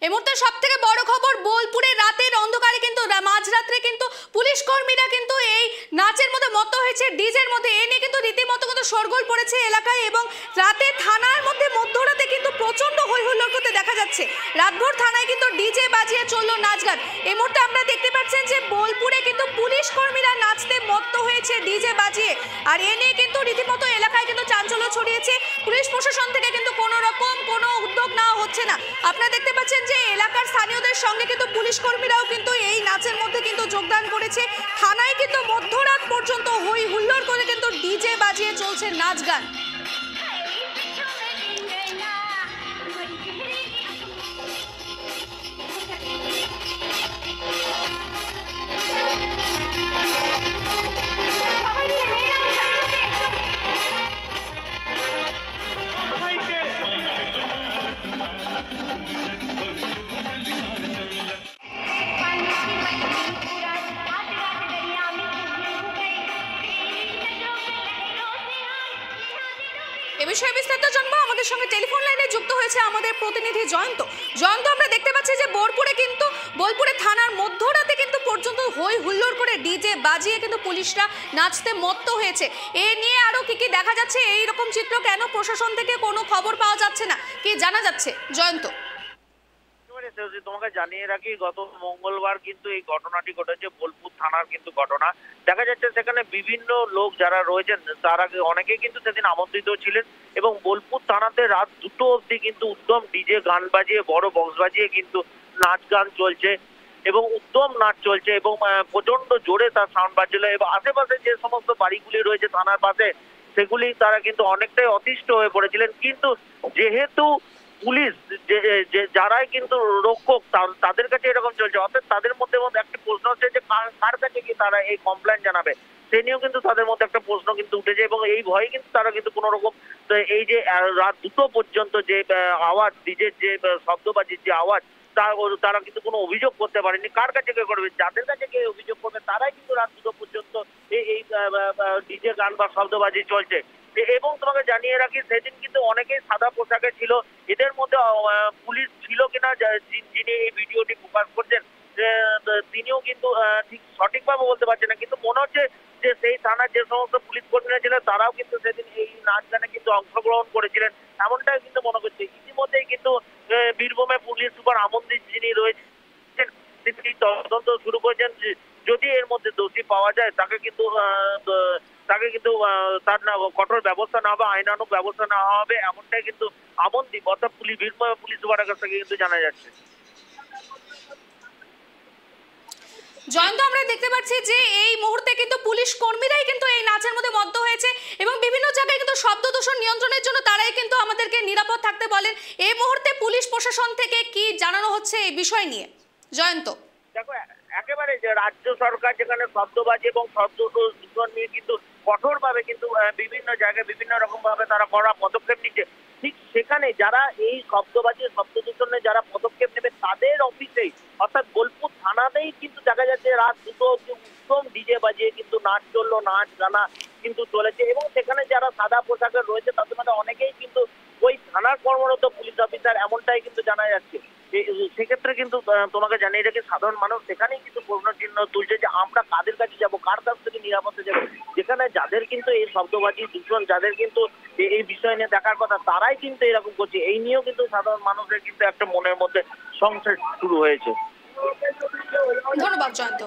এই মুহূর্তে সবথেকে বড় খবর, বোলপুরে রাতের অন্ধকারে কিন্তু মাঝরাত্রে কিন্তু পুলিশ কর্মীরা কিন্তু এই নাচের মধ্যে মত্ত হয়েছে, ডিজের মধ্যে। এ নিয়ে কিন্তু রীতিমতো কিন্তু শোরগোল পড়েছে এলাকায় এবং রাতে থানার মধ্যে মধ্যরাতে কিন্তু প্রচন্ড হই হুল্লোড় করতে দেখা যাচ্ছে। রাতভর থানায় কিন্তু ডিজে বাজিয়ে চললো নাচ গান। এই মুহূর্তে আমরা দেখতে পাচ্ছেন যে বোলপুরে কিন্তু পুলিশ কর্মীরা নাচতে মত্ত হয়েছে ডিজে বাজিয়ে, আর এ নিয়ে কিন্তু রীতিমতো এলাকায় কিন্তু চাঞ্চল্য ছড়িয়েছে। পুলিশ প্রশাসন থেকে কিন্তু কোনো রকম কোনো উদ্যোগ নেওয়া হচ্ছে না। আপনারা দেখতে পাচ্ছেন যে এলাকার স্থানীয়দের সঙ্গে কিন্তু পুলিশ কর্মীরাও কিন্তু এই নাচের মধ্যে কিন্তু যোগদান করেছে। থানায় কিন্তু মধ্যরাত পর্যন্ত হই হুল্লোড় করে কিন্তু ডিজে বাজিয়ে চলছে নাচ গান। এ বিষয়ে বিস্তারিত জানবো। আমাদের সঙ্গে টেলিফোন লাইনে যুক্ত হয়েছে আমাদের প্রতিনিধি জয়ন্ত। জয়ন্ত, আমরা দেখতে পাচ্ছি যে বোলপুরে থানার মধ্যরাতে কিন্তু পর্যন্ত হই হুল্লোড় করে ডিজে বাজিয়ে কিন্তু পুলিশরা নাচতে মত্ত হয়েছে। এ নিয়ে আরো কি কি দেখা যাচ্ছে, এই রকম চিত্র কেন প্রশাসন থেকে কোনো খবর পাওয়া যাচ্ছে না, কি জানা যাচ্ছে জয়ন্ত? তোমাকে জানিয়ে রাখি, গত মঙ্গলবার কিন্তু এই ঘটনাটি ঘটেছে, বোলপুর থানার কিন্তু ঘটনা। দেখা যাচ্ছে সেখানে বিভিন্ন লোক যারা রয়েছেন তারা অনেকেই কিন্তু সেদিন আমন্ত্রিত ছিলেন এবং বোলপুর থানাতে রাত 2টো অবধি কিন্তু উদ্যম ডিজে গান বাজিয়ে বড় বক্স বাজিয়ে কিন্তু নাচ গান চলছে এবং উদ্যম নাচ চলছে এবং প্রচন্ড জোরে তার সাউন্ড বাজছিল এবং আশেপাশে যে সমস্ত বাড়িগুলি রয়েছে থানার পাশে সেগুলি তারা কিন্তু অনেকটাই অতিষ্ঠ হয়ে পড়েছিলেন। কিন্তু যেহেতু পুলিশ যারাই কিন্তু রক্ষক তাদের কাছে এরকম চলছে, অর্থাৎ তাদের মধ্যে একটা প্রশ্ন হচ্ছে যে কার কাছে কি তারা এই কমপ্লেন জানাবে, সে নিয়েও কিন্তু তাদের মধ্যে একটা প্রশ্ন কিন্তু উঠেছে এবং এই ভয়ে কিন্তু তারা কিন্তু কোনো রকম এই যে রাত 2টো পর্যন্ত যে আওয়াজ, ডিজের যে শব্দবাজির যে আওয়াজ, তারা কিন্তু কোনো অভিযোগ করতে পারেনি। কার কাছে কে করবে, যাদের কাছে কে অভিযোগ করবে তারাই কিন্তু রাত 2টো পর্যন্ত এই ডিজে গান বা শব্দবাজি চলছে। এবং তোমাকে জানিয়ে রাখি, সেদিন কিন্তু অনেকেই সাদা পোশাকে ছিল। এদের মধ্যে পুলিশ ছিল কিনা যিনি এই ভিডিওটি প্রকাশ করছেন তিনিও কিন্তু ঠিক সঠিকভাবে বলতে পারছেন না, কিন্তু মনে হচ্ছে যে সেই থানার যে সমস্ত পুলিশ কর্মীরা ছিলেন তারাও কিন্তু সেদিন এই নাচ গানে কিন্তু অংশগ্রহণ করেছিলেন, এমনটাই কিন্তু মনে করছে। ইতিমধ্যেই কিন্তু বীরভূমে পুলিশ সুপার আমনদীপ যিনি রয়েছেন তিনি তদন্ত শুরু করেছেন। যদি এর মধ্যে দোষী পাওয়া যায় তাকে কিন্তু তার কঠোর ব্যবস্থা নেওয়া হবে, আইনানুগ ব্যবস্থা নেওয়া হবে, এমনটাই কিন্তু আমনদীপ অর্থাৎ বীরভূম পুলিশ সুপারের কাছ থেকে কিন্তু জানা যাচ্ছে। জয়ন্ত, আমরা দেখতে পাচ্ছি যে এই মুহূর্তে কিন্তু পুলিশ কর্মীরাই কিন্তু এই নাচের মধ্যে মত্ত হয়েছে এবং বিভিন্ন জায়গায় কিন্তু শব্দ দূষণ নিয়ন্ত্রণের জন্য তারাই কিন্তু আমাদেরকে নিরাপদ থাকতে বলেন। এই মুহূর্তে পুলিশ প্রশাসন থেকে কি জানানো হচ্ছে এই বিষয় নিয়ে জয়ন্ত? দেখো, একেবারে যে রাজ্য সরকার যেখানে শব্দবাজি এবং শব্দ দূষণ নিয়ে কিন্তু কঠোরভাবে কিন্তু বিভিন্ন জায়গায় বিভিন্ন রকম ভাবে তারা কড়া পদক্ষেপ নিচ্ছে, ঠিক সেখানে যারা এই শব্দবাজি শব্দ দূষণে যারা পদক্ষেপ নেবে তাদের অফিসেই অর্থাৎ বোলপুর থানাতেই কিন্তু দেখা যাচ্ছে রাত 2টো উত্তম ডিজে বাজিয়ে কিন্তু নাচ চললো, নাচ গানা কিন্তু চলেছে এবং সেখানে যারা সাদা পোশাকে রয়েছে তাদের মধ্যে অনেকেই কিন্তু ওই থানার কর্মরত পুলিশ অফিসার, এমনটাই কিন্তু জানা যাচ্ছে। সেক্ষেত্রে কিন্তু তোমাকে জানিয়ে রাখি, সাধারণ মানুষ সেখানেই কিন্তু প্রশ্ন চিহ্ন তুলছে যে আমরা কাদের কাছে যাব, কার কাছ থেকে নিরাপদে যাবো। যেখানে যাদের কিন্তু এই শব্দবাজি দূষণ যাদের কিন্তু এই বিষয় নিয়ে দেখার কথা তারাই কিন্তু এরকম করছে, এই নিয়েও কিন্তু সাধারণ মানুষের কিন্তু একটা মনের মধ্যে সংশয় শুরু হয়েছে। ধন্যবাদ জয়ন্ত।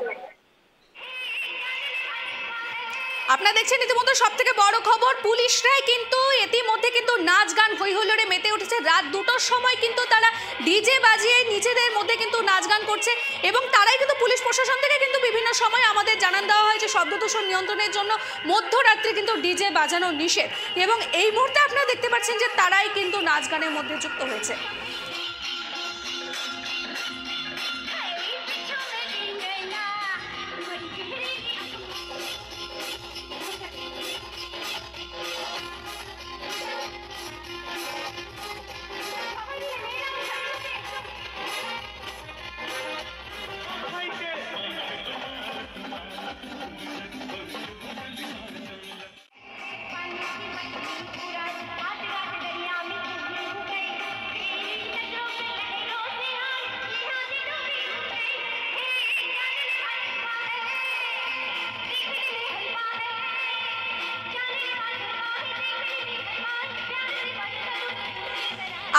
আপনারা দেখছেন ইতিমধ্যে সব থেকে বড় খবর, পুলিশরাই কিন্তু ইতিমধ্যে কিন্তু নাচ গান হই হুল্লোড়ে মেতে উঠেছে। রাত 2টোর সময় কিন্তু তারা ডিজে বাজিয়ে নিজেদের মধ্যে কিন্তু নাচ গান করছে এবং তারাই কিন্তু পুলিশ প্রশাসন থেকে কিন্তু বিভিন্ন সময় আমাদের জানান দেওয়া হয় যে শব্দ দূষণ নিয়ন্ত্রণের জন্য মধ্যরাত্রে কিন্তু ডিজে বাজানো নিষেধ এবং এই মুহূর্তে আপনারা দেখতে পাচ্ছেন যে তারাই কিন্তু নাচ গানের মধ্যে যুক্ত হয়েছে।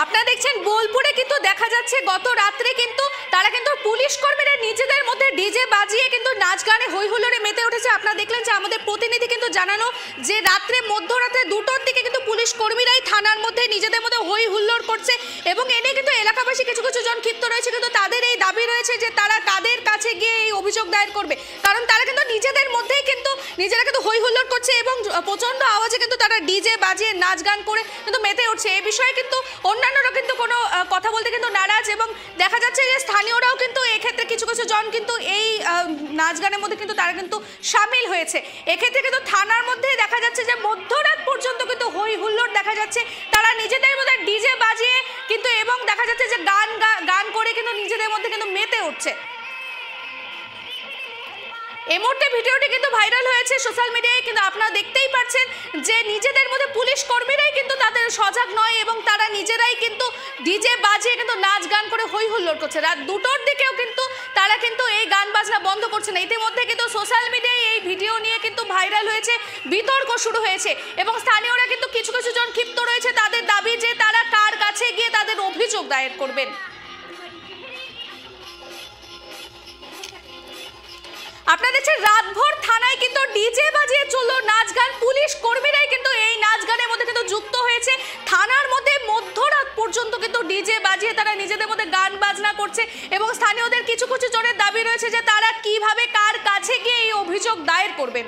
আপনারা দেখছেন বোলপুরে কিন্তু দেখা যাচ্ছে গত রাত্রে কিন্তু তারা কিন্তু পুলিশ কর্মীরা নিজেদের মধ্যে ডিজে বাজিয়ে কিন্তু নাচ গানে হই হুল্লোড়ে মেতে উঠেছে। আপনারা দেখলেন যে আমাদের প্রতিনিধি কিন্তু জানানো যে রাত্রে মধ্যরাতে 2টোর দিকে কিন্তু পুলিশ কর্মীরাই থানার মধ্যে নিজেদের মধ্যে হই হুল্লোড় করছে এবং এনে কিন্তু এলাকাবাসী কিছু কিছু জন ক্ষিপ্ত রয়েছে, কিন্তু তাদের এই দাবি রয়েছে যে তারা কাদের কাছে গিয়ে এই অভিযোগ দায়ের করবে, কারণ তারা কিন্তু নিজেদের মধ্যেই কিন্তু নিজেরা কিন্তু হই হুল্লোড় করছে এবং প্রচন্ড আওয়াজে কিন্তু তারা ডিজে বাজিয়ে নাচ গান করে কিন্তু মেতে উঠছে। এই বিষয়ে কিন্তু অন্যান্যরা কিন্তু কোনো কথা বলতে কিন্তু নারাজ এবং দেখা যাচ্ছে যে স্থানীয়রাও কিন্তু এক্ষেত্রে কিছু কিছু জন কিন্তু এই নাচ গানের মধ্যে কিন্তু তারা কিন্তু সামিল হয়েছে। এক্ষেত্রে কিন্তু থানার মধ্যে দেখা যাচ্ছে যে মধ্যরাত পর্যন্ত কিন্তু হই হুল্লোড় দেখা যাচ্ছে, তারা নিজেদের মধ্যে ডিজে বাজিয়ে কিন্তু এবং দেখা যাচ্ছে যে গান করে কিন্তু নিজেদের মধ্যে কিন্তু মেতে উঠছে। এই মুহূর্তে ভিডিওটি কিন্তু ভাইরাল হয়েছে সোশ্যাল মিডিয়ায়, কিন্তু আপনারা দেখতেই পাচ্ছেন যে নিজেদের মধ্যে পুলিশ কর্মীরাই কিন্তু তাদের সজাগ নয় এবং তারা নিজেরাই কিন্তু ডিজে বাজিয়ে কিন্তু নাচ গান করে হই হুল্লোড় করছে। রাত 2টোর দিকেও কিন্তু তারা কিন্তু এই গান বাজনা বন্ধ করছে না। ইতিমধ্যে কিন্তু সোশ্যাল মিডিয়ায় এই ভিডিও নিয়ে কিন্তু ভাইরাল হয়েছে, বিতর্ক শুরু হয়েছে এবং স্থানীয়রা কিন্তু কিছু কিছু জন ক্ষিপ্ত রয়েছে, তাদের দাবি যে তারা কার কাছে গিয়ে তাদের অভিযোগ দায়ের করবেন। আপনারা দেখছেন রাতভর থানায় কিন্তু ডিজে বাজিয়ে চললো নাচ গান, পুলিশ কর্মীরাই কিন্তু এই নাচ গানের মধ্যে কিন্তু যুক্ত হয়েছে। থানার মধ্যে মধ্যরাত পর্যন্ত কিন্তু ডিজে বাজিয়ে তারা নিজেদের মধ্যে গান বাজনা করছে এবং স্থানীয়দের কিছু কিছু জনের দাবি রয়েছে যে তারা কিভাবে কার কাছে গিয়ে এই অভিযোগ দায়ের করবেন।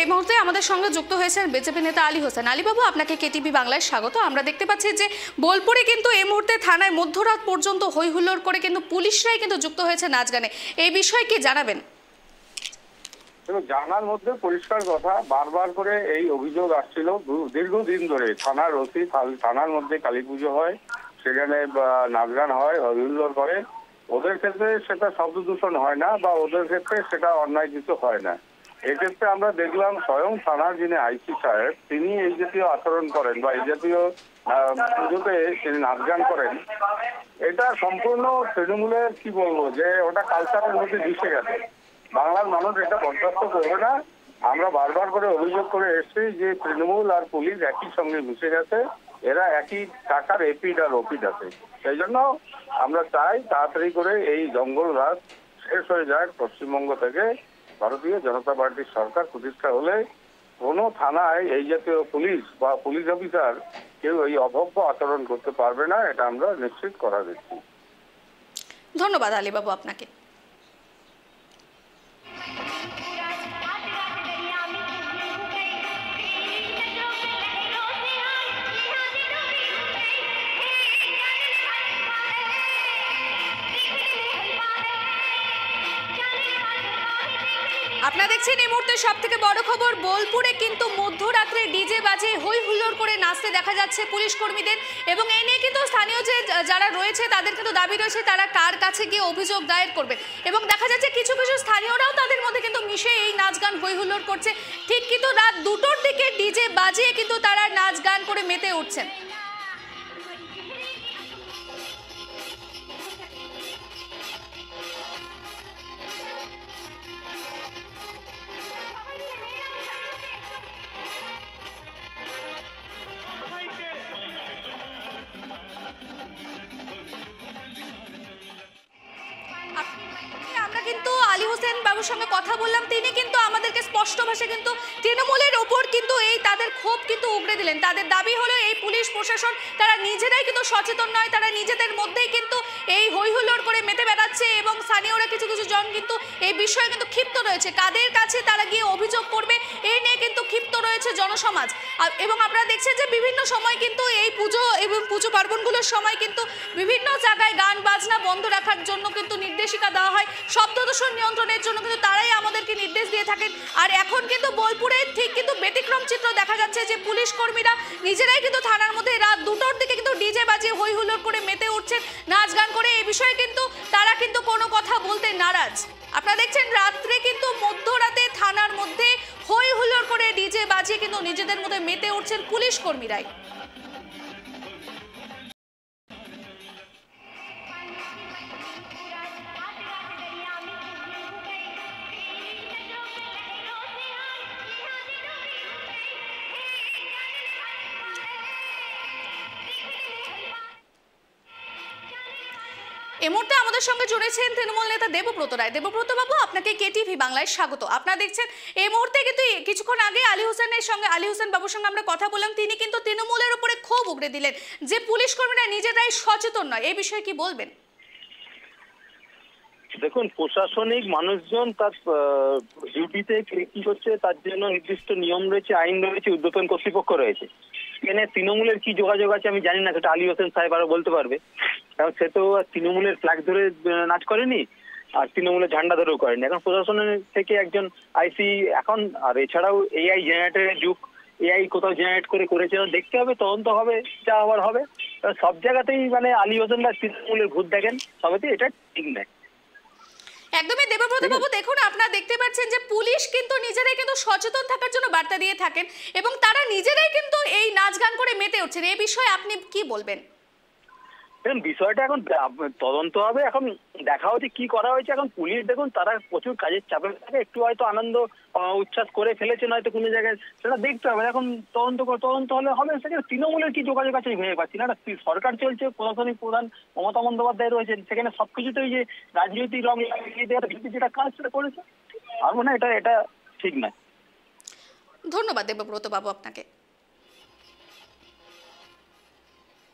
এই মুহূর্তে আমাদের সঙ্গে যুক্ত হয়েছেন বিজেপি নেতা আলী হোসেন। আলীবাবু, আপনাকে কেটিভি বাংলায় স্বাগত। আমরা দেখতে পাচ্ছি যে বোলপুরে কিন্তু এই মুহূর্তে থানায় মধ্যরাত পর্যন্ত হই হুল্লোড় করে কিন্তু পুলিশরাই কিন্তু যুক্ত হয়েছে নাচ গানে, এই বিষয়ে কি জানাবেন? জানার মধ্যে পরিষ্কার কথা, বারবার করে এই অভিযোগ আসছিল দীর্ঘদিন ধরে। থানার ওসি থানার মধ্যে কালী পুজো হয়, সেখানে নাচ গান হয়, হইহুল্লোড় করে। ওদের ক্ষেত্রে সেটা শব্দ দূষণ হয় না বা ওদের ক্ষেত্রে সেটা অন্যায় কিছু হয় না। এক্ষেত্রে আমরা দেখলাম স্বয়ং থানার যিনি আইসি সাহেব, তিনি এই জাতীয় আচরণ করেন বা এই জাতীয় পুজোতে তিনি নাচ গান করেন। এটা সম্পূর্ণ তৃণমূলের কি বলবো যে ওটা কালচারের মধ্যে মিশে গেছে। বাংলার মানুষ এটা বরদাস্ত করবে না। আমরা বারবার করে অভিযোগ করে এসেছি যে তৃণমূল আর পুলিশ একই সঙ্গে মিশে গেছে, এরা একই টাকার এপিড আর ওপিড আছে। সেই জন্য আমরা চাই তাড়াতাড়ি করে এই জঙ্গল রাজ শেষ হয়ে যায়। পশ্চিমবঙ্গ থেকে ভারতীয় জনতা পার্টির সরকার প্রতিষ্ঠা হলে কোনো থানায় এই জাতীয় পুলিশ বা পুলিশ অফিসার কেউ এই অভব্য আচরণ করতে পারবে না, এটা আমরা নিশ্চিত করা দিচ্ছি। ধন্যবাদ আলীবাবু আপনাকে। আপনারা দেখছেন এই মুহূর্তে সব থেকে বড় খবর, বোলপুরে কিন্তু মধ্যরাত্রে ডিজে বাজে হই হুল্লোড় করে নাচতে দেখা যাচ্ছে পুলিশ কর্মীদের এবং এই নিয়ে কিন্তু স্থানীয় যে যারা রয়েছে তাদের কিন্তু দাবি রয়েছে তারা কার কাছে গিয়ে অভিযোগ দায়ের করবে এবং দেখা যাচ্ছে কিছু কিছু স্থানীয়রাও তাদের মধ্যে কিন্তু মিশে এই নাচ গান হই হুল্লোড় করছে। ঠিক কিন্তু রাত 2টোর দিকে ডিজে বাজিয়ে কিন্তু তারা নাচ গান করে মেতে উঠছেন। আমরা কিন্তু আলী হোসেন বাবুর সঙ্গে কথা বললাম, তিনি কিন্তু আমাদেরকে স্পষ্ট ভাষায় কিন্তু তৃণমূলের ওপর কিন্তু এই তাদের ক্ষোভ কিন্তু উগড়ে দিলেন। তাদের দাবি হলো এই পুলিশ প্রশাসন তারা নিজেরাই কিন্তু সচেতন নয়, তারা নিজেদের মধ্যেই কিন্তু এই হই হুল্লোড় করে মেতে বেড়াচ্ছে এবং স্থানীয়রা কিছু কিছু জন কিন্তু এই বিষয়ে কিন্তু ক্ষিপ্ত রয়েছে, কাদের কাছে তারা গিয়ে অভিযোগ করবে এই নিয়ে কিন্তু ক্ষিপ্ত রয়েছে জনসমাজ। এবং আপনারা দেখছেন যে বিভিন্ন সময় কিন্তু এই পুজো এবং পুজো পার্বণগুলোর সময় কিন্তু বিভিন্ন জায়গায় গান বাজনা বন্ধ রাখার জন্য কিন্তু নির্দেশিকা দেওয়া হয়, শব্দ দূষণ নিয়ন্ত্রণের জন্য কিন্তু তারাই আমাদেরকে নির্দেশ দিয়ে থাকেন। আর এখন কিন্তু বোলপুরে ঠিক কিন্তু ব্যতিক্রম চিত্র দেখা যাচ্ছে যে পুলিশ কর্মীরা নিজেরাই কিন্তু থানার মধ্যে রাত 2টোর দিকে কিন্তু ডিজে বাজিয়ে হই হুল্লোড় করে মেতে উঠছেন নাচ গান করে। এই বিষয়ে কিন্তু তারা কিন্তু কোনো কথা বলতে নারাজ। আপনারা দেখছেন রাত্রে কিন্তু মধ্যরাতে থানার মধ্যে হই হুল্লোড় করে ডিজে বাজিয়ে কিন্তু নিজেদের মধ্যে মেতে উঠছেন পুলিশ কর্মীরাই। এই মুহূর্তে আমাদের সঙ্গে জুড়েছেন তৃণমূল নেতা দেবব্রত রায়। দেবব্রত বাবু, আপনাকে কেটিভি বাংলায় স্বাগত। আপনারা দেখছেন এই মুহূর্তে কিন্তু কিছুক্ষণ আগে আলী হোসেন বাবুর সঙ্গে আমরা কথা বললাম। তিনি কিন্তু তৃণমূলের উপরে ক্ষোভ উগড়ে দিলেন যে পুলিশ কর্মীরা নিজেরাই সচেতন নয়। এই বিষয়ে কি বলবেন? দেখুন, প্রশাসনিক মানুষজন তার ডিউটিতে কি করছে তার জন্য নির্দিষ্ট নিয়ম রয়েছে, আইন রয়েছে, ঊর্ধ্বতন কর্তৃপক্ষ রয়েছে। এখানে তৃণমূলের কি যোগাযোগ আছে আমি জানি না, সেটা আলী হোসেন সাহেব আরো বলতে পারবে। কারণ সে তো তৃণমূলের ফ্ল্যাগ ধরে নাচ করেনি, আর তৃণমূলের ঝান্ডা ধরেও করেনি। এখন প্রশাসনের থেকে একজন আইসি এখন, আর এছাড়াও এআই জেনারেটরের যুগ, এআই কোথাও জেনারেট করেছে দেখতে হবে, তদন্ত হবে, যা হওয়ার হবে। সব জায়গাতেই মানে আলী হোসেনরা তৃণমূলের ভূত দেখেন, সবেতেই এটা ঠিক নয়। একদমই দেবব্রত বাবু, দেখুন আপনারা দেখতে পাচ্ছেন যে পুলিশ কিন্তু নিজেরাই কিন্তু সচেতন থাকার জন্য বার্তা দিয়ে থাকেন এবং তারা নিজেরাই কিন্তু এই নাচ গান করে মেতে উঠছেন। এই বিষয়ে আপনি কি বলবেন? দেখুন, বিষয়টা এখন তদন্ত হবে, এখন দেখা হচ্ছে কি করা হয়েছে। এখন পুলিশ দেখুন, তারা প্রচুর কাজের চাপে থাকে, একটু হয়তো আনন্দ উচ্ছ্বাস করে ফেলেছে নয়তো কোনো জায়গায়, সেটা দেখতে হবে। এখন তদন্ত হলে হবে। সেখানে তৃণমূলের কি যোগাযোগ আছে আমি ভেবে পাচ্ছি না। একটা সরকার চলছে, প্রশাসনিক প্রধান মমতা বন্দ্যোপাধ্যায় রয়েছেন, সেখানে সবকিছুতেই যে রাজনৈতিক রং লাগিয়ে দেওয়ার যেটা কাজ সেটা করেছে। আর মনে হয় এটা ঠিক নয়। ধন্যবাদ দেবব্রত বাবু আপনাকে।